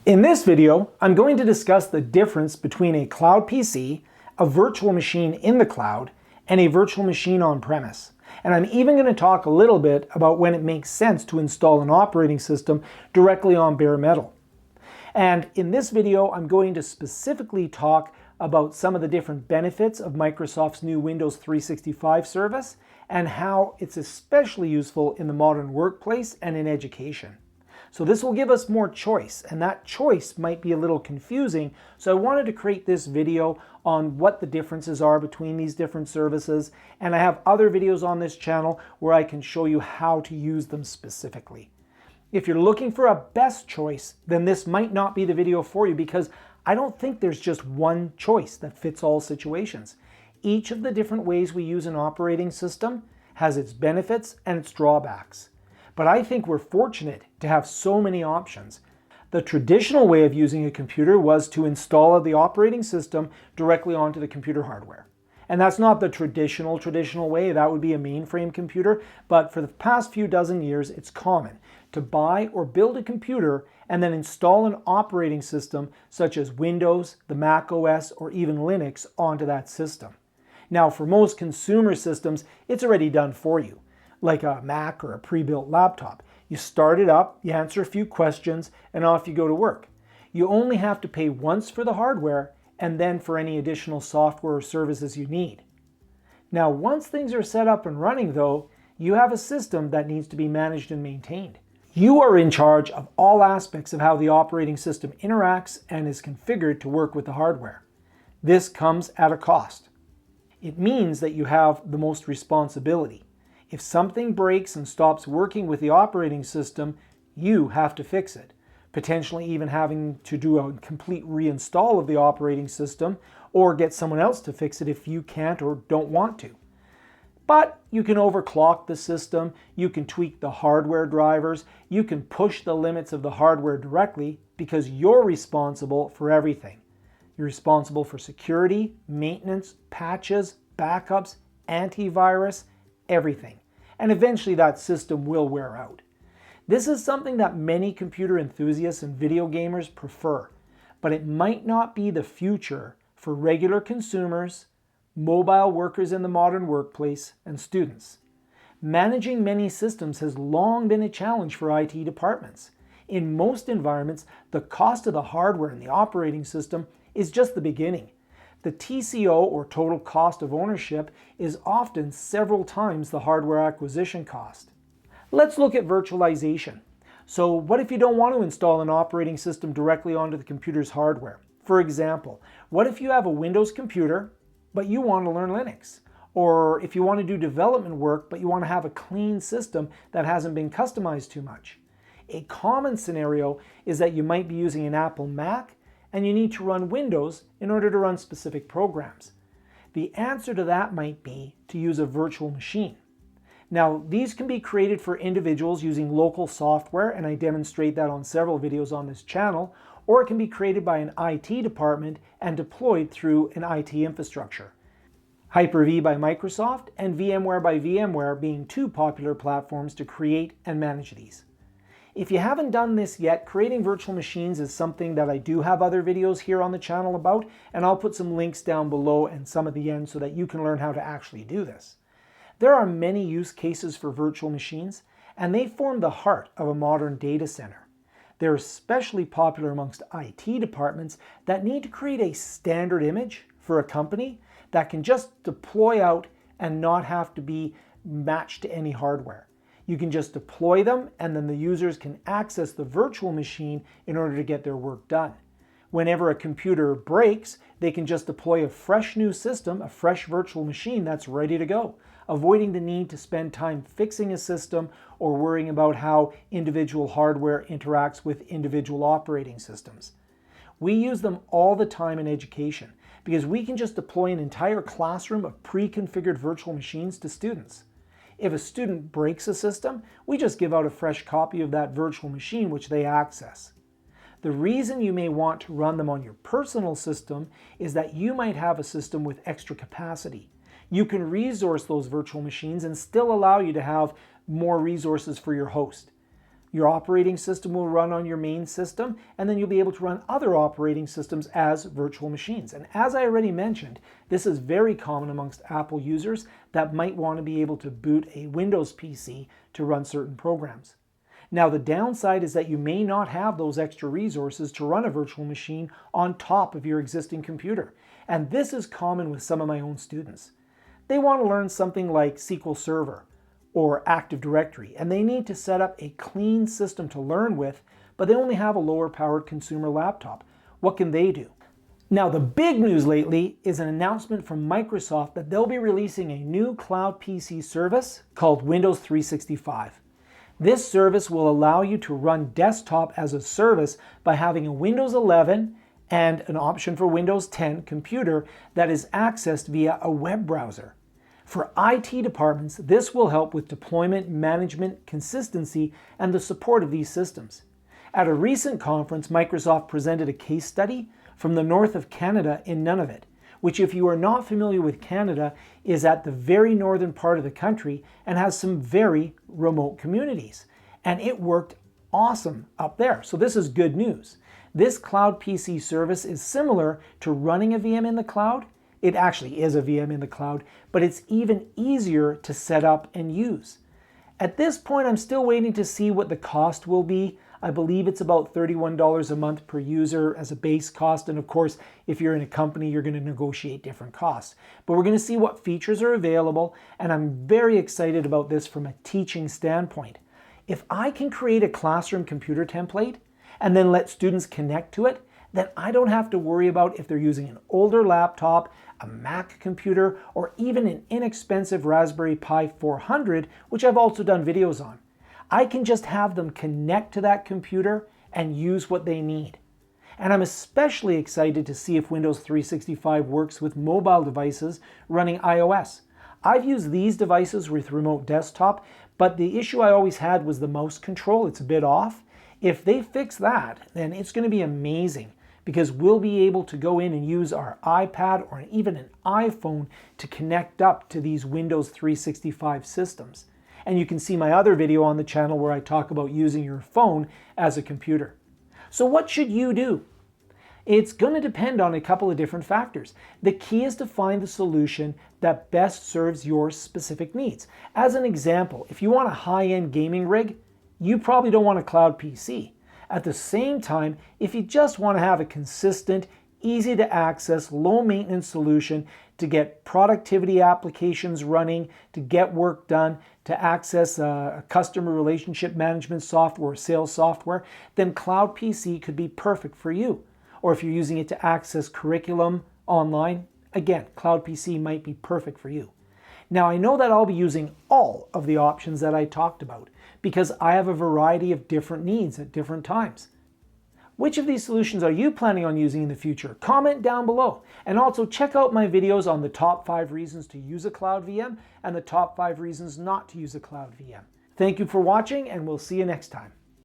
In this video, I'm going to discuss the difference between a cloud PC, a virtual machine in the cloud, and a virtual machine on-premise. And I'm even going to talk a little bit about when it makes sense to install an operating system directly on bare metal. And in this video, I'm going to specifically talk about some of the different benefits of Microsoft's new Windows 365 service and how it's especially useful in the modern workplace and in education. So this will give us more choice, and that choice might be a little confusing, so I wanted to create this video on what the differences are between these different services, and I have other videos on this channel where I can show you how to use them specifically. If you're looking for a best choice, then this might not be the video for you, because I don't think there's just one choice that fits all situations. Each of the different ways we use an operating system has its benefits and its drawbacks. But I think we're fortunate to have so many options. The traditional way of using a computer was to install the operating system directly onto the computer hardware. And that's not the traditional way, that would be a mainframe computer, but for the past few dozen years, it's common to buy or build a computer and then install an operating system such as Windows, the Mac OS, or even Linux onto that system. Now, for most consumer systems, it's already done for you, like a Mac or a pre-built laptop. You start it up, you answer a few questions, and off you go to work. You only have to pay once for the hardware and then for any additional software or services you need. Now, once things are set up and running though, you have a system that needs to be managed and maintained. You are in charge of all aspects of how the operating system interacts and is configured to work with the hardware. This comes at a cost. It means that you have the most responsibility. If something breaks and stops working with the operating system, you have to fix it, potentially even having to do a complete reinstall of the operating system or get someone else to fix it if you can't or don't want to. But you can overclock the system, you can tweak the hardware drivers, you can push the limits of the hardware directly because you're responsible for everything. You're responsible for security, maintenance, patches, backups, antivirus, everything. And eventually that system will wear out. This is something that many computer enthusiasts and video gamers prefer, but it might not be the future for regular consumers, mobile workers in the modern workplace, and students. Managing many systems has long been a challenge for IT departments. In most environments, the cost of the hardware and the operating system is just the beginning. The TCO, or total cost of ownership, is often several times the hardware acquisition cost. Let's look at virtualization. So what if you don't want to install an operating system directly onto the computer's hardware? For example, what if you have a Windows computer, but you want to learn Linux? Or if you want to do development work, but you want to have a clean system that hasn't been customized too much? A common scenario is that you might be using an Apple Mac and you need to run Windows in order to run specific programs. The answer to that might be to use a virtual machine. Now, these can be created for individuals using local software, and I demonstrate that on several videos on this channel, or it can be created by an IT department and deployed through an IT infrastructure. Hyper-V by Microsoft and VMware by VMware being two popular platforms to create and manage these. If you haven't done this yet, creating virtual machines is something that I do have other videos here on the channel about, and I'll put some links down below and some at the end so that you can learn how to actually do this. There are many use cases for virtual machines, and they form the heart of a modern data center. They're especially popular amongst IT departments that need to create a standard image for a company that can just deploy out and not have to be matched to any hardware. You can just deploy them, and then the users can access the virtual machine in order to get their work done. Whenever a computer breaks, they can just deploy a fresh new system, a fresh virtual machine that's ready to go, avoiding the need to spend time fixing a system or worrying about how individual hardware interacts with individual operating systems. We use them all the time in education because we can just deploy an entire classroom of pre-configured virtual machines to students. If a student breaks a system, we just give out a fresh copy of that virtual machine which they access. The reason you may want to run them on your personal system is that you might have a system with extra capacity. You can resource those virtual machines and still allow you to have more resources for your host. Your operating system will run on your main system, and then you'll be able to run other operating systems as virtual machines. And as I already mentioned, this is very common amongst Apple users that might want to be able to boot a Windows PC to run certain programs. Now, the downside is that you may not have those extra resources to run a virtual machine on top of your existing computer. And this is common with some of my own students. They want to learn something like SQL Server or Active Directory, and they need to set up a clean system to learn with, but they only have a lower powered consumer laptop. What can they do? Now, the big news lately is an announcement from Microsoft that they'll be releasing a new cloud PC service called Windows 365. This service will allow you to run desktop as a service by having a Windows 11 and an option for Windows 10 computer that is accessed via a web browser. For IT departments, this will help with deployment, management, consistency, and the support of these systems. At a recent conference, Microsoft presented a case study from the north of Canada in Nunavut, which, if you are not familiar with Canada, is at the very northern part of the country and has some very remote communities. And it worked awesome up there. So this is good news. This cloud PC service is similar to running a VM in the cloud. It actually is a VM in the cloud, but it's even easier to set up and use. At this point, I'm still waiting to see what the cost will be. I believe it's about $31 a month per user as a base cost. And of course, if you're in a company, you're going to negotiate different costs. But we're going to see what features are available. And I'm very excited about this from a teaching standpoint. If I can create a classroom computer template and then let students connect to it, then I don't have to worry about if they're using an older laptop, a Mac computer, or even an inexpensive Raspberry Pi 400, which I've also done videos on. I can just have them connect to that computer and use what they need. And I'm especially excited to see if Windows 365 works with mobile devices running iOS. I've used these devices with remote desktop, but the issue I always had was the mouse control. It's a bit off. If they fix that, then it's going to be amazing, because we'll be able to go in and use our iPad or even an iPhone to connect up to these Windows 365 systems. And you can see my other video on the channel where I talk about using your phone as a computer. So what should you do? It's going to depend on a couple of different factors. The key is to find the solution that best serves your specific needs. As an example, if you want a high-end gaming rig, you probably don't want a cloud PC. At the same time, if you just want to have a consistent, easy to access, low maintenance solution to get productivity applications running, to get work done, to access a customer relationship management software, sales software, then Cloud PC could be perfect for you. Or if you're using it to access curriculum online, again, Cloud PC might be perfect for you. Now, I know that I'll be using all of the options that I talked about because I have a variety of different needs at different times. Which of these solutions are you planning on using in the future? Comment down below. And also check out my videos on the top 5 reasons to use a cloud VM and the top 5 reasons not to use a cloud VM. Thank you for watching, and we'll see you next time.